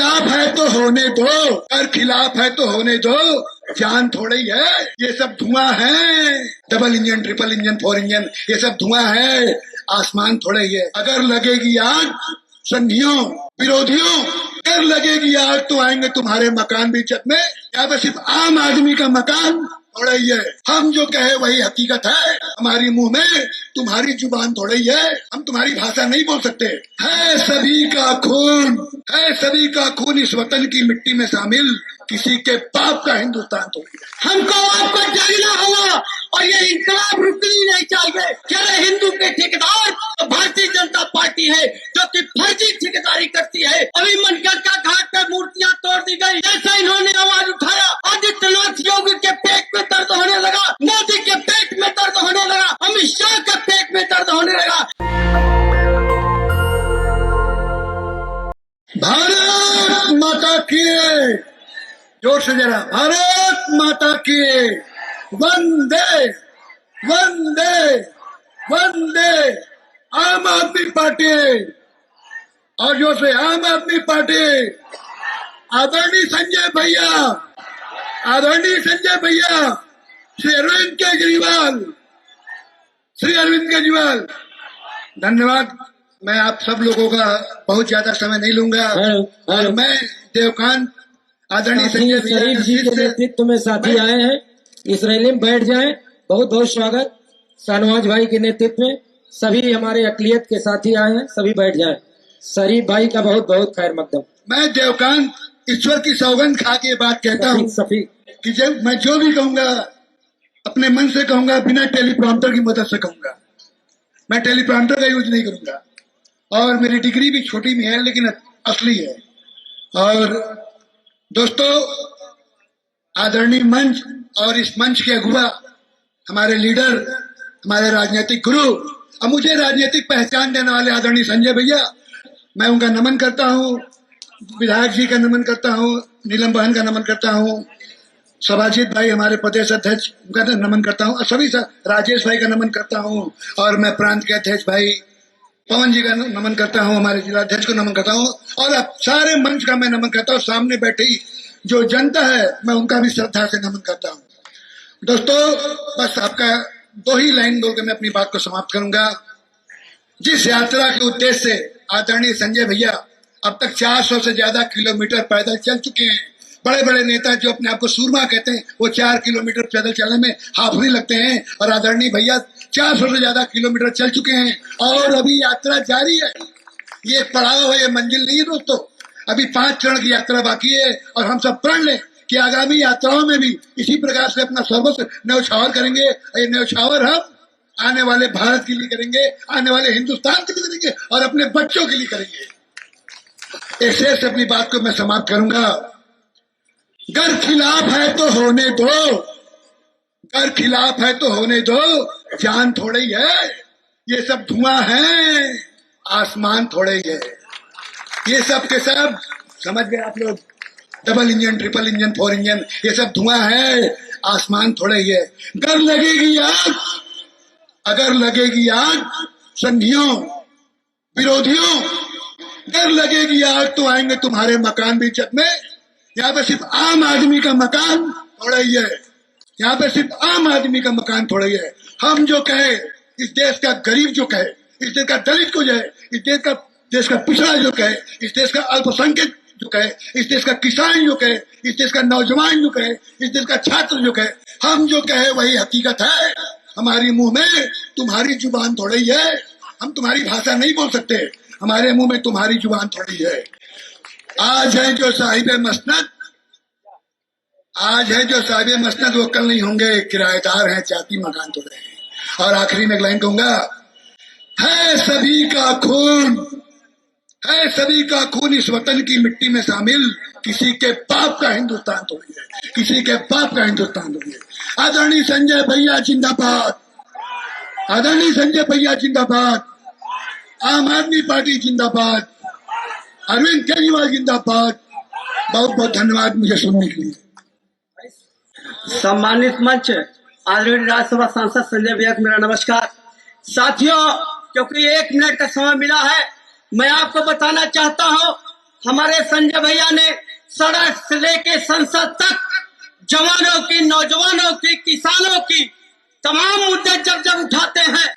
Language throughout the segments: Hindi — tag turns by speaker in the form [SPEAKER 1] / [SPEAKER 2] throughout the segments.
[SPEAKER 1] खिलाफ है तो होने दो, अगर खिलाफ है तो होने दो, जान थोड़ी है, ये सब धुआं है। Double engine, triple engine, 4 engine, ये सब धुआं है, आसमान थोड़े ही है। अगर लगेगी आग संधियों विरोधियों, अगर लगेगी आग तो आएंगे तुम्हारे मकान भी छत में। यहाँ पे सिर्फ आम आदमी का मकान थोड़ा ही है। हम जो कहे वही हकीकत है, हमारी मुंह में तुम्हारी जुबान थोड़ा ही है, हम तुम्हारी भाषा नहीं बोल सकते। है सभी का खून, है सभी का खून इस वतन की मिट्टी में शामिल, किसी के पाप का हिंदुस्तान थोड़ी है।
[SPEAKER 2] हमको आपको जागना होगा और ये इंकलाब रुकनी नहीं चाहिए। चले हिंदू के ठेकेदार तो भारतीय जनता पार्टी है जो कि फर्जी ठेकेदारी करती है। अभी मनगढ़ घाट पे मूर्तियां तोड़ दी गई, जैसा इन्होंने आवाज उठाया आदित्यनाथ योगी के पेट में दर्द होने लगा, मोदी के पेट में दर्द होने लगा, अमित शाह के पेट में दर्द होने लगा।
[SPEAKER 1] भारत माता की, जोर से जरा, भारत माता की, वंदे वंदे वंदे। आम आदमी पार्टी, और जोर से आम आदमी पार्टी। आदरणीय संजय भैया, आदरणीय संजय भैया, श्री अरविंद केजरीवाल, श्री अरविंद केजरीवाल, धन्यवाद। मैं आप सब लोगों का बहुत ज्यादा समय नहीं लूंगा और मैं देवकांत आदरणीय संजय
[SPEAKER 3] शरीफ जी के नेतृत्व में साथी आए हैं, इस रैली में बैठ जाएं। बहुत बहुत स्वागत। शाहनवाज भाई के नेतृत्व में सभी हमारे अकलियत के साथी आए हैं, सभी बैठ जाएं। शरीफ भाई का बहुत बहुत खैर मकदम।
[SPEAKER 1] मैं देवकांत ईश्वर की सौगंध खा के बात कहता हूँ कि जब मैं जो भी कहूंगा अपने मन से कहूंगा, बिना टेलीप्रॉम्प्टर की मदद से कहूंगा। मैं टेलीप्रॉम्प्टर का यूज नहीं करूंगा और मेरी डिग्री भी छोटी में है लेकिन असली है। और दोस्तों, आदरणीय मंच और इस मंच के अगुवा, हमारे लीडर, हमारे राजनीतिक गुरु और मुझे राजनीतिक पहचान देने वाले आदरणीय संजय भैया, मैं उनका नमन करता हूँ। विधायक जी का नमन करता हूँ, नीलम बहन का नमन करता हूँ, सभाजित भाई हमारे प्रदेश अध्यक्ष उनका नमन करता हूँ और सभी राजेश भाई का नमन करता हूँ। और मैं प्रांत के अध्यक्ष भाई पवन जी का नमन करता हूँ, हमारे जिलाध्यक्ष को नमन करता हूँ और अब सारे मंच का मैं नमन करता हूँ। सामने बैठी जो जनता है मैं उनका भी श्रद्धा से नमन करता हूँ। दोस्तों, बस आपका 2 ही लाइन बोल के मैं अपनी बात को समाप्त करूंगा। जिस यात्रा के उद्देश्य से आदरणीय संजय भैया अब तक 400 से ज्यादा किलोमीटर पैदल चल चुके हैं। बड़े बड़े नेता जो अपने आप को सूरमा कहते हैं वो 4 किलोमीटर पैदल चलने में हाफरी लगते हैं और आदरणीय भैया 400 से ज्यादा किलोमीटर चल चुके हैं और अभी यात्रा जारी है। ये पड़ाव है, ये मंजिल नहीं है दोस्तों। अभी 5 चरण की यात्रा बाकी है और हम सब प्रण लें कि आगामी यात्राओं में भी इसी प्रकार से अपना सर्वस्व न्यौछावर करेंगे। ये न्यौछावर हम आने वाले भारत के लिए करेंगे, आने वाले हिंदुस्तान के लिए करेंगे और अपने बच्चों के लिए करेंगे। ऐसे से अपनी बात को मैं समाप्त करूंगा। अगर खिलाफ है तो होने दो, अगर खिलाफ है तो होने दो, जान थोड़े ही है, ये सब धुआं है, आसमान थोड़े ही है। ये सब के सब समझ गए आप लोग, double engine, triple engine, 4 engine, ये सब धुआं है, आसमान थोड़े ही है। अगर लगेगी आग, अगर लगेगी आग संधियों विरोधियों, अगर लगेगी आग तो आएंगे तुम्हारे मकान भी छत में। यहाँ पे सिर्फ आम आदमी का मकान थोड़ा ही है, यहाँ पे सिर्फ आम आदमी का मकान थोड़ा ही है। हम जो कहे, इस देश का गरीब जो कहे, इस देश का दलित को जो है, इस देश का पिछड़ा जो कहे, इस देश का अल्पसंख्यक जो कहे, इस देश का किसान जो कहे, इस देश का नौजवान जो कहे, इस देश का छात्र जो कहे, हम जो कहे वही हकीकत है। हमारी मुंह में तुम्हारी जुबान थोड़ी है, हम तुम्हारी भाषा नहीं बोल सकते, हमारे मुंह में तुम्हारी जुबान थोड़ी है। आज है जो साहिब मसनद, आज है जो साहिब मसनद, वो कल नहीं होंगे। किराएदार हैं, चाहती मकान तोड़े हैं। और आखिरी में एक लाइन कहूंगा, है सभी का खून, है सभी का खून इस वतन की मिट्टी में शामिल, किसी के पाप का हिंदुस्तान थोड़ी है, किसी के पाप का हिंदुस्तान थोड़ी है। आदरणीय संजय भैया जिंदाबाद, आदरणीय संजय भैया जिंदाबाद, आम आदमी पार्टी जिंदाबाद, अरविंद केजरीवाल जिंदाबाद। बहुत बहुत धन्यवाद मुझे सुनने के लिए।
[SPEAKER 2] सम्मानित मंच, आदरणीय राज्यसभा सांसद संजय भैया को मेरा नमस्कार। साथियों, क्योंकि 1 मिनट का समय मिला है, मैं आपको बताना चाहता हूं हमारे संजय भैया ने सड़क से लेके संसद तक जवानों की, नौजवानों की, किसानों की तमाम मुद्दे जब जब उठाते हैं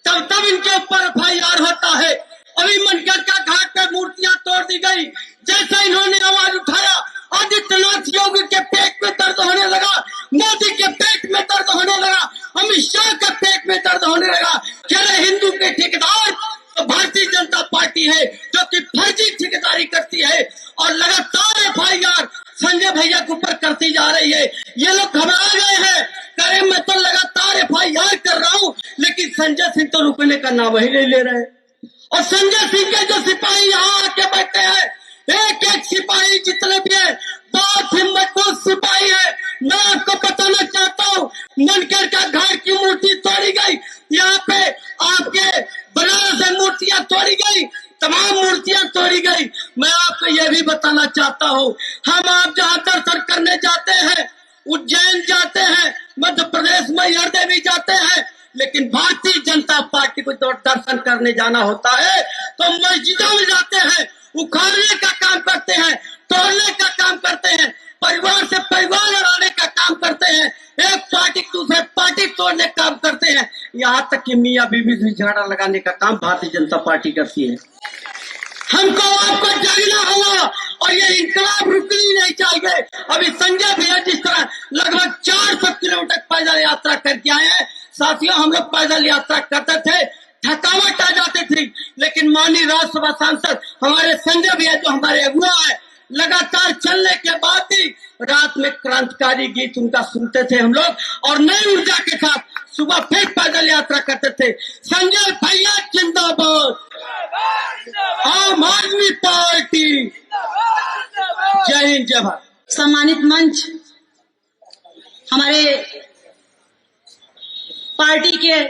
[SPEAKER 2] तब तब इनके ऊपर FIR होता है। अभी मनगढ़ का घाट पे मूर्तियां तोड़ दी गई। जैसा इन्होंने आवाज उठाया, आदित्यनाथ योगी के पेट में दर्द होने लगा, मोदी के पेट में दर्द होने लगा, अमित शाह के पेट में दर्द होने लगा। कह रहे हिंदू के ठेकेदार तो भारतीय जनता पार्टी है जो कि फर्जी ठेकेदारी करती है और लगातार FIR संजय भैया के ऊपर करती जा रही है। ये लोग घबरा गए हैं, कह मैं तो लगातार FIR कर रहा हूँ, लेकिन संजय सिंह तो रुकने का नाम ही नहीं ले रहे। और संजय सिंह के जो सिपाही यहाँ आके बैठे हैं, एक एक सिपाही जितने भी है बहुत ही मजबूत सिपाही है। मैं आपको बताना चाहता हूँ, मनगढ़ का घाट की मूर्ति तोड़ी गई, यहाँ पे आपके बनारस से मूर्तियां तोड़ी गई, तमाम मूर्तियां तोड़ी गई। मैं आपको यह भी बताना चाहता हूँ, हम आप जहाँ दर्शन करने जाते हैं, उज्जैन जाते हैं, मध्य प्रदेश में हृदय भी जाते हैं, लेकिन भारतीय जनता पार्टी को दर्शन करने जाना होता है तो मस्जिदों में जाते हैं, उखाड़ने का काम करते हैं, तोड़ने का काम करते हैं, परिवार से परिवार लड़ाने का काम करते हैं, एक पार्टी दूसरे पार्टी तोड़ने का काम करते हैं, यहाँ तक कि मियाँ बीवी से झगड़ा लगाने का काम भारतीय जनता पार्टी करती है। हमको आपको जागना होगा और ये इंकलाब रुकनी नहीं चाहिए। अभी संजय भैया जिस तरह लगभग 400 किलोमीटर पैदल यात्रा करके आए हैं, साथियों हम लोग पैदल यात्रा करते थे, थकावट आ जाती थी, लेकिन माननीय राज्यसभा सांसद हमारे संजय भैया जो हमारे अगुआ है, लगातार चलने के बाद भी रात में क्रांतिकारी गीत उनका सुनते थे हम लोग और नई ऊर्जा के साथ सुबह फिर पैदल यात्रा करते थे। संजय भैया जिंदाबाद, आम आदमी पार्टी, जय हिंद जय भारत।
[SPEAKER 4] सम्मानित मंच, हमारे पार्टी के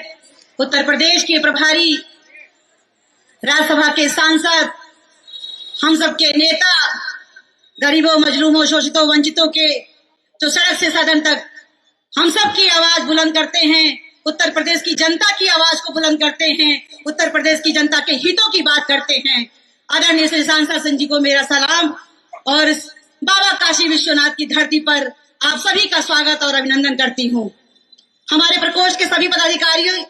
[SPEAKER 4] उत्तर प्रदेश के प्रभारी, राज्यसभा के सांसद, हम सबके नेता, गरीबों, मजलूमों, शोषितों, वंचितों के जो सड़क से सदन तक हम सब की आवाज बुलंद करते हैं, उत्तर प्रदेश की जनता की आवाज को बुलंद करते हैं, उत्तर प्रदेश की जनता के हितों की बात करते हैं। आदरणीय श्री सांसद सिंह जी को मेरा सलाम और बाबा काशी विश्वनाथ की धरती पर आप सभी का स्वागत और अभिनंदन करती हूँ। हमारे प्रकोष्ठ के सभी पदाधिकारियों,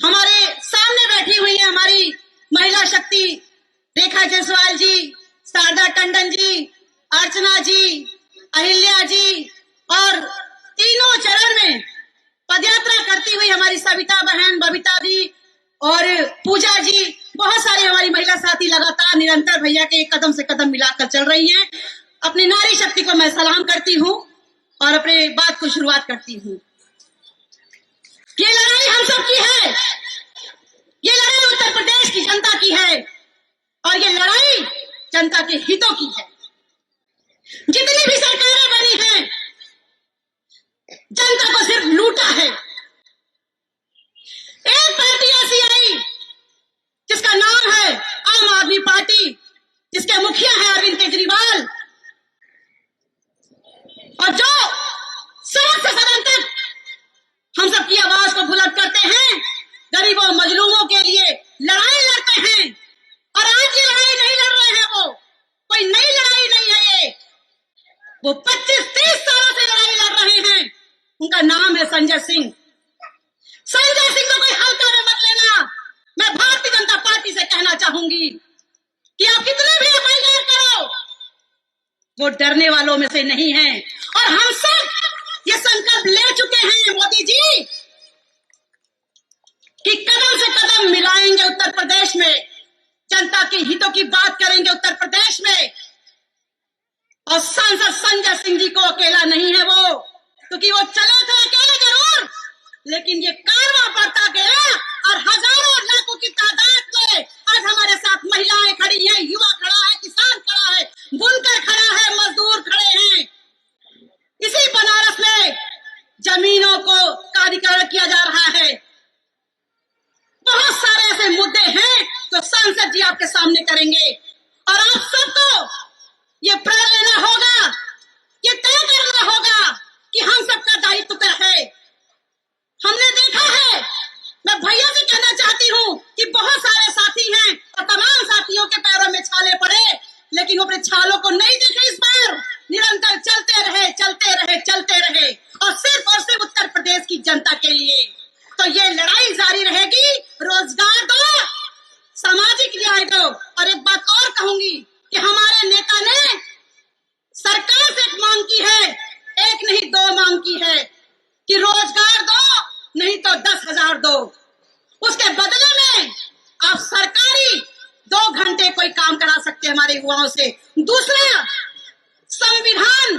[SPEAKER 4] हमारे सामने बैठी हुई है हमारी महिला शक्ति रेखा जायसवाल जी, शारदा टंडन जी, अर्चना जी, अहिल्या जी और तीनों चरण में पदयात्रा करती हुई हमारी सविता बहन, बबीता जी और पूजा जी, बहुत सारी हमारी महिला साथी लगातार निरंतर भैया के एक कदम से कदम मिलाकर चल रही हैं। अपनी नारी शक्ति को मैं सलाम करती हूँ और अपने बात को शुरुआत करती हूँ। ये लड़ाई हम सब की है, ये लड़ाई उत्तर प्रदेश की जनता की है और ये लड़ाई जनता के हितों की है। जितनी भी सरकारें बनी हैं, जनता को सिर्फ लूटा है। एक पार्टी ऐसी आई जिसका नाम है आम आदमी पार्टी, जिसके मुखिया है अरविंद केजरीवाल, और जो सड़क से सदन तक हम सबकी आवाज को बुलंद करते हैं, गरीबों मजलूमों के लिए लड़ाई लड़ते हैं। और आज ये लड़ाई नहीं लड़ रहे हैं, वो कोई नई लड़ाई नहीं है, ये वो 25-30 सालों से लड़ाई लड़ रहे हैं। उनका नाम है संजय सिंह। संजय सिंह को कोई हल्का में मत लेना। मैं भारतीय जनता पार्टी से कहना चाहूंगी कि आप कितने भी FIR करो, वो डरने वालों में से नहीं है। और हम सब ये संकल्प ले चुके हैं मोदी जी कि कदम से कदम मिलाएंगे उत्तर प्रदेश में, जनता के हितों की बात करेंगे उत्तर प्रदेश में। और सांसद संजय सिंह जी को अकेला नहीं है वो, क्योंकि वो चले थे अकेले जरूर, लेकिन ये कारवां बढ़ता गया और हजारों लाखों की तादाद में आज हमारे साथ महिलाएं खड़ी हैं, युवा खड़ा है, किसान खड़ा है, बुनकर खड़ा है, मजदूर खड़े हैं। इसी बनारस में जमीनों को कारीकरण किया जा रहा है। बहुत सारे ऐसे मुद्दे हैं जो सांसद जी आपके सामने करेंगे और आप सबको ये प्रण लेना होगा, ये तय करना होगा कि हम सबका दायित्व क्या है। हमने देखा है, मैं भैया से कहना चाहती हूँ कि बहुत सारे साथी हैं और तमाम साथियों के पैरों में छाले पड़े, लेकिन वो अपने नहीं देखे इस बार, निरंतर चलते रहे चलते रहे चलते रहे, और सिर्फ उत्तर प्रदेश की जनता के लिए। तो ये लड़ाई जारी रहेगी। रोजगार दो, सामाजिक न्याय दो। और एक बात और कहूंगी कि हमारे नेता ने सरकार से एक मांग की है, एक नहीं 2 मांग की है कि रोजगार दो, नहीं तो 10,000 दो। उसके बदले में आप सरकारी 2 घंटे कोई काम करा सकते हैं हमारे युवाओं से। दूसरा, संविधान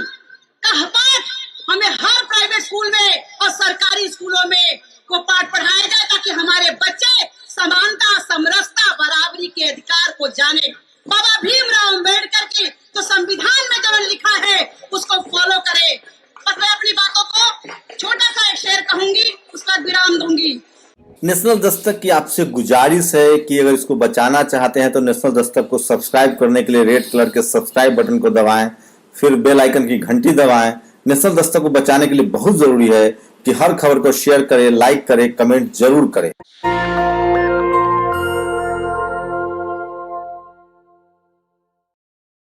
[SPEAKER 4] का पाठ हमें हर प्राइवेट स्कूल में और सरकारी स्कूलों में को पाठ पढ़ाया जाए, ताकि हमारे बच्चे समानता, समरसता, बराबरी के अधिकार को जाने। बाबा भीमराव अम्बेडकर के तो संविधान में जो लिखा है उसको फॉलो करें। बस मैं अपनी बातों को छोटा सा एक शेर कहूंगी, उसका विराम दूंगी।
[SPEAKER 5] नेशनल दस्तक की आपसे गुजारिश है कि अगर इसको बचाना चाहते हैं तो नेशनल दस्तक को सब्सक्राइब करने के लिए रेड कलर के सब्सक्राइब बटन को दबाएं, फिर बेल आइकन की घंटी दबाएं। नेशनल दस्तक को बचाने के लिए बहुत जरूरी है कि हर खबर को शेयर करें, लाइक करें, कमेंट जरूर करें।